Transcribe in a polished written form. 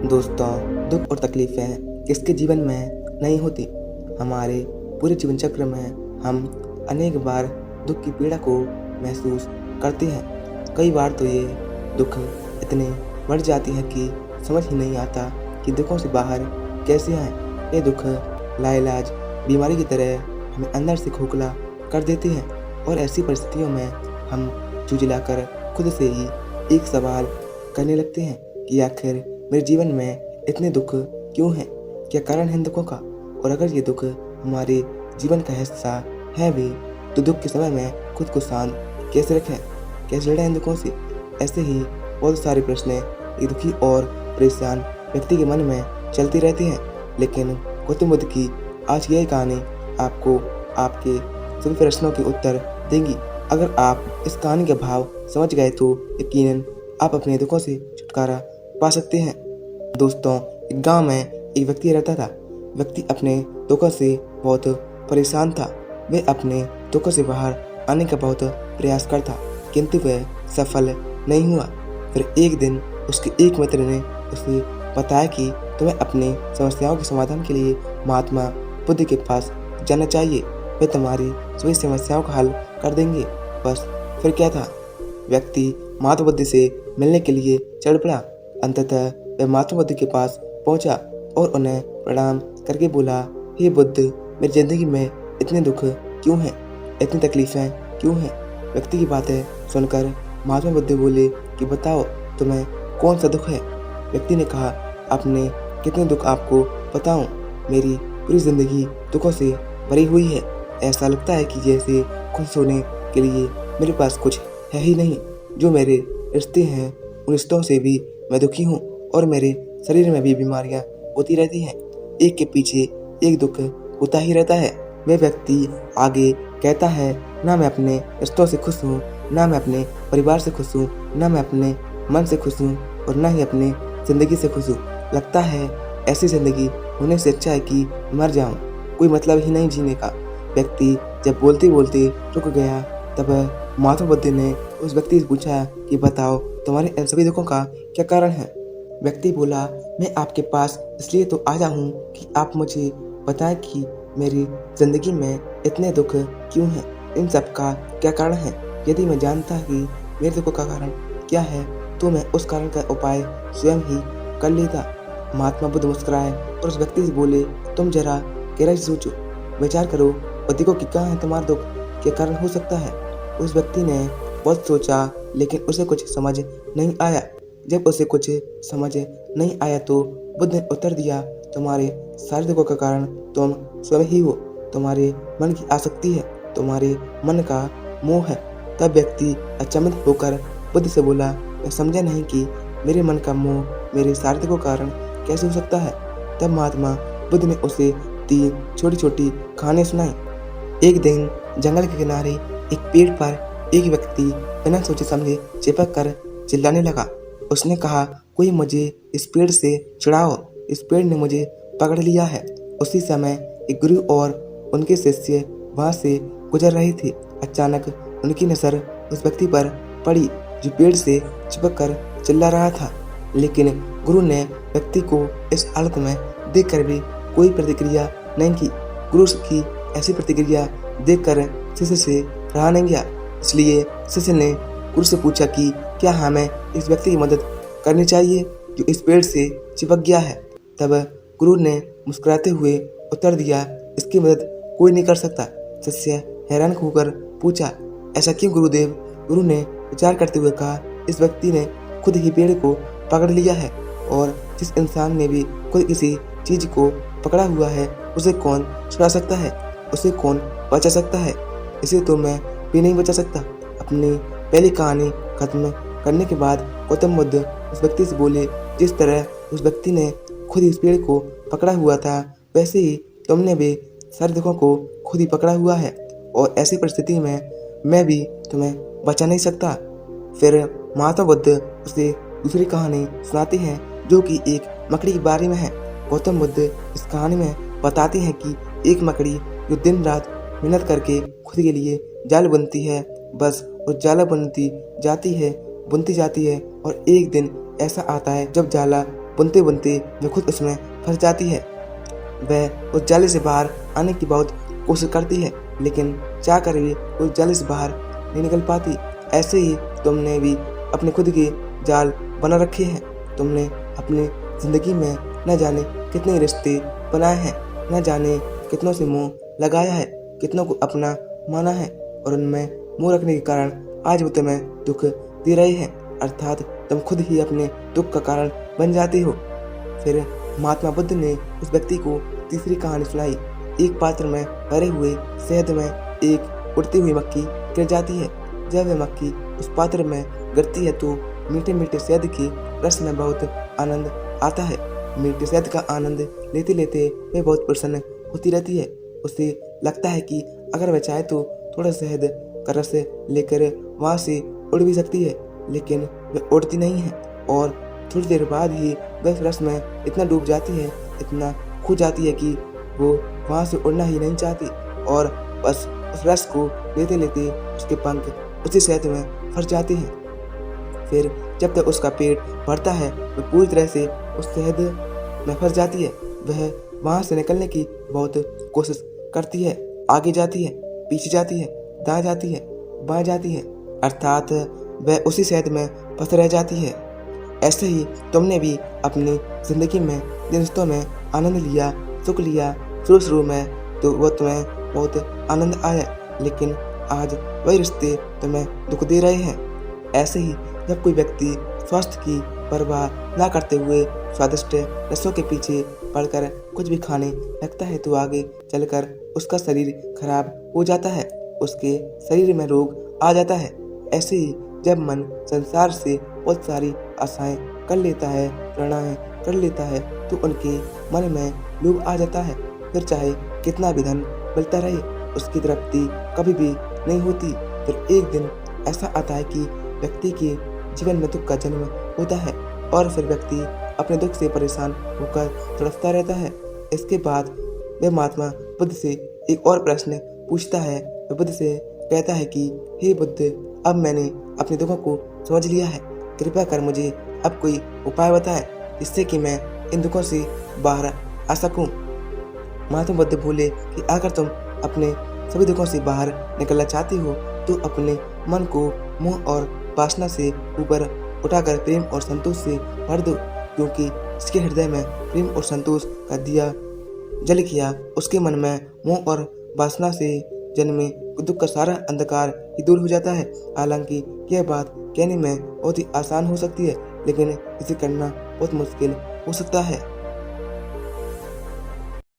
दोस्तों, दुख और तकलीफ़ें किसके जीवन में नहीं होती। हमारे पूरे जीवन चक्र में हम अनेक बार दुख की पीड़ा को महसूस करते हैं। कई बार तो ये दुख इतने बढ़ जाती है कि समझ ही नहीं आता कि दुखों से बाहर कैसे आएं। ये दुख लाइलाज बीमारी की तरह हमें अंदर से खोखला कर देते हैं और ऐसी परिस्थितियों में हम झुँझलाकर खुद से ही एक सवाल करने लगते हैं कि आखिर मेरे जीवन में इतने दुख क्यों हैं? क्या कारण है इन दुखों का? और अगर ये दुख हमारे जीवन का हिस्सा है भी, तो दुख के समय में खुद को शांत कैसे रखें? कैसे लड़ें इन दुखों से? ऐसे ही बहुत सारे प्रश्न एक दुखी और परेशान व्यक्ति के मन में चलती रहती हैं। लेकिन गौतम बुद्ध की आज यह कहानी आपको आपके सभी प्रश्नों के उत्तर देंगी। अगर आप इस कहानी का भाव समझ गए तो यकीनन आप अपने दुखों से छुटकारा पा सकते हैं। दोस्तों, एक गांव में एक व्यक्ति रहता था। व्यक्ति अपने दुखों से बहुत परेशान था। वह अपने दुखों से बाहर आने का बहुत प्रयास करता, किंतु वह सफल नहीं हुआ। फिर एक दिन उसके एक मित्र ने उसे बताया कि तुम्हें अपनी समस्याओं के समाधान के लिए महात्मा बुद्ध के पास जाना चाहिए। वे तुम्हारी सभी समस्याओं का हल कर देंगे। बस फिर क्या था, व्यक्ति महात्मा बुद्ध से मिलने के लिए चढ़ पड़ा। अंततः वह महात्मा बुद्ध के पास पहुंचा और उन्हें प्रणाम करके बोला, हे बुद्ध, मेरी जिंदगी में इतने दुख क्यों हैं? इतनी तकलीफें क्यों हैं? व्यक्ति की बातें सुनकर महात्मा बुद्ध बोले कि बताओ, तुम्हें कौन सा दुख है? व्यक्ति ने कहा, अपने कितने दुख आपको बताऊं? मेरी पूरी जिंदगी दुखों से भरी हुई है। ऐसा लगता है कि जैसे खुश होने के लिए मेरे पास कुछ है ही नहीं। जो मेरे रिश्ते हैं, उन रिश्तों से भी मैं दुखी हूँ और मेरे शरीर में भी बीमारियाँ होती रहती हैं। एक के पीछे एक दुख होता ही रहता है। वह व्यक्ति आगे कहता है, ना मैं अपने रिश्तों से खुश हूँ, ना मैं अपने परिवार से खुश हूँ, ना मैं अपने मन से खुश हूँ और ना ही अपनी ज़िंदगी से खुश हूँ। लगता है ऐसी ज़िंदगी होने से अच्छा है कि मर जाऊँ, कोई मतलब ही नहीं जीने का। व्यक्ति जब बोलते बोलते रुक गया, तब महात्मा बुद्ध ने उस व्यक्ति से पूछा कि बताओ, तुम्हारे इन सभी दुखों का क्या कारण है? व्यक्ति बोला, मैं आपके पास इसलिए तो आया हूँ कि आप मुझे बताएं कि मेरी ज़िंदगी में इतने दुख क्यों हैं, इन सब का क्या कारण है। यदि मैं जानता कि मेरे दुखों का कारण क्या है, तो मैं उस कारण का उपाय स्वयं ही कर लेता। महात्मा बुद्ध मुस्कुराए और उस व्यक्ति से बोले, तुम जरा गहराई से सोचो, विचार करो और देखो कि कहाँ है तुम्हारा दुख, क्या कारण हो सकता है। उस व्यक्ति ने बहुत सोचा, लेकिन उसे कुछ समझ नहीं आया। जब उसे कुछ समझ नहीं आया तो बुद्ध ने उत्तर दिया, तुम्हारे सारे दुखों का कारण तुम स्वयं ही हो। तुम्हारे मन की आसक्ति है, तुम्हारे मन का मोह है। तब व्यक्ति अचंभित होकर बुद्ध से बोला, मैं समझा नहीं कि मेरे मन का मोह मेरे सारे दुखों का कारण कैसे हो सकता है। तब महात्मा बुद्ध ने उसे 3 छोटी छोटी कहानियाँ सुनाई। एक दिन जंगल के किनारे एक पेड़ पर एक व्यक्ति बिना सोचे समझे चिपक कर चिल्लाने लगा। उसने कहा, कोई मुझे इस पेड़ से छुड़ाओ, इस पेड़ ने मुझे पकड़ लिया है। उसी समय एक गुरु और उनके शिष्य वहां से गुजर रहे थे। अचानक उनकी नजर उस व्यक्ति पर पड़ी जो पेड़ से चिपक कर चिल्ला रहा था। लेकिन गुरु ने व्यक्ति को इस हालत में देखकर भी कोई प्रतिक्रिया नहीं की। गुरु की ऐसी प्रतिक्रिया देखकर शिष्य से रहा नहीं गया, इसलिए शिष्य ने गुरु से पूछा कि क्या हमें इस व्यक्ति की मदद करनी चाहिए जो इस पेड़ से चिपक गया है। तब गुरु ने मुस्कुराते हुए उत्तर दिया, इसकी मदद कोई नहीं कर सकता। शिष्य हैरान होकर पूछा, ऐसा क्यों गुरुदेव? गुरु ने विचार करते हुए कहा, इस व्यक्ति ने खुद ही पेड़ को पकड़ लिया है और जिस इंसान ने भी खुद किसी चीज को पकड़ा हुआ है, उसे कौन छुड़ा सकता है, उसे कौन बचा सकता है? इसे तो मैं भी नहीं बचा सकता। अपनी पहली कहानी खत्म करने के बाद गौतम बुद्ध उस व्यक्ति से बोले, जिस तरह उस व्यक्ति ने खुद इस पेड़ को पकड़ा हुआ था, वैसे ही तुमने भी सारे दुखों को खुद ही पकड़ा हुआ है और ऐसी परिस्थिति में मैं भी तुम्हें बचा नहीं सकता। फिर महात्मा बुद्ध उसे दूसरी कहानी सुनाते हैं जो कि एक मकड़ी के बारे में है। गौतम बुद्ध इस कहानी में बताते हैं कि एक मकड़ी जो दिन रात मेहनत करके खुद के लिए जाल बुनती है, बस वो जाला बुनती जाती है और एक दिन ऐसा आता है जब जाला बुनते बुनते वह खुद उसमें फंस जाती है। वह उस जाले से बाहर आने की बहुत कोशिश करती है, लेकिन चाह कर भी उस जाले से बाहर नहीं निकल पाती। ऐसे ही तुमने भी अपने खुद के जाल बना रखे हैं। तुमने अपनी ज़िंदगी में न जाने कितने रिश्ते बनाए हैं, न जाने कितनों से मुँह लगाया है, कितनों को अपना माना है, और उनमें मुँह रखने के कारण आज वो तुम्हें दुख दे रहे हैं, अर्थात तुम खुद ही अपने दुख का कारण बन जाते हो। फिर महात्मा बुद्ध ने उस व्यक्ति को तीसरी कहानी सुनाई। एक पात्र में भरे हुए शहद में एक उड़ती हुई मक्खी गिर जाती है। जब वह मक्खी उस पात्र में गिरती है तो मीठे मीठे शहद के रस में बहुत आनंद आता है। मीठे शहद का आनंद लेते लेते वह बहुत प्रसन्न होती रहती है। उसे लगता है कि अगर वह चाहे तो थोड़ा शहद का रस लेकर वहाँ से उड़ भी सकती है, लेकिन वह उड़ती नहीं है और थोड़ी देर बाद ही वह उस रस में इतना डूब जाती है, इतना खो जाती है कि वो वहाँ से उड़ना ही नहीं चाहती और बस उस रस को लेते लेते उसके पंख उसी शहद में फंस जाते हैं। फिर जब तक उसका पेट भरता है वह पूरी तरह से उस शहद में फंस जाती है। वह वहाँ से निकलने की बहुत कोशिश करती है, आगे जाती है, पीछे जाती है, दाएं जाती है, बाएं जाती है, अर्थात वह उसी शहद में फंस रह जाती है। ऐसे ही तुमने भी अपनी ज़िंदगी में जिन रिश्तों में आनंद लिया, सुख लिया, शुरू में तो वह तुम्हें बहुत आनंद आया, लेकिन आज वही रिश्ते तुम्हें दुख दे रहे हैं। ऐसे ही जब कोई व्यक्ति स्वास्थ्य की परवाह ना करते हुए स्वादिष्ट रसों के पीछे पड़कर कुछ भी खाने लगता है तो आगे चलकर उसका शरीर खराब हो जाता है, उसके शरीर में रोग आ जाता है। ऐसे ही जब मन संसार से बहुत सारी आशाएं कर लेता है, प्रेरणाएं कर लेता है, तो उनके मन में लोभ आ जाता है। फिर चाहे कितना भी धन मिलता रहे, उसकी तृप्ति कभी भी नहीं होती। फिर एक दिन ऐसा आता है कि व्यक्ति के जीवन में दुख का जन्म होता है और फिर व्यक्ति अपने दुख से परेशान होकर तड़पता रहता है। इसके बाद वह महात्मा बुद्ध से एक और प्रश्न पूछता है। वह बुद्ध से कहता है कि हे बुद्ध, अब मैंने अपने दुखों को समझ लिया है, कृपया कर मुझे अब कोई उपाय बताएं जिससे कि मैं इन दुखों से बाहर आ सकूं। महात्मा बुद्ध बोले कि अगर तुम अपने सभी दुखों से बाहर निकलना चाहते हो तो अपने मन को मोह और वासना से ऊपर उठाकर प्रेम और संतोष से भर दो, क्योंकि इसके हृदय में प्रेम और संतोष का दिया जल गया, उसके मन में मोह और वासना से जन्मे दुख का सारा अंधकार ही दूर हो जाता है। हालांकि यह बात कहने में बहुत ही आसान हो सकती है, लेकिन इसे करना बहुत मुश्किल हो सकता है।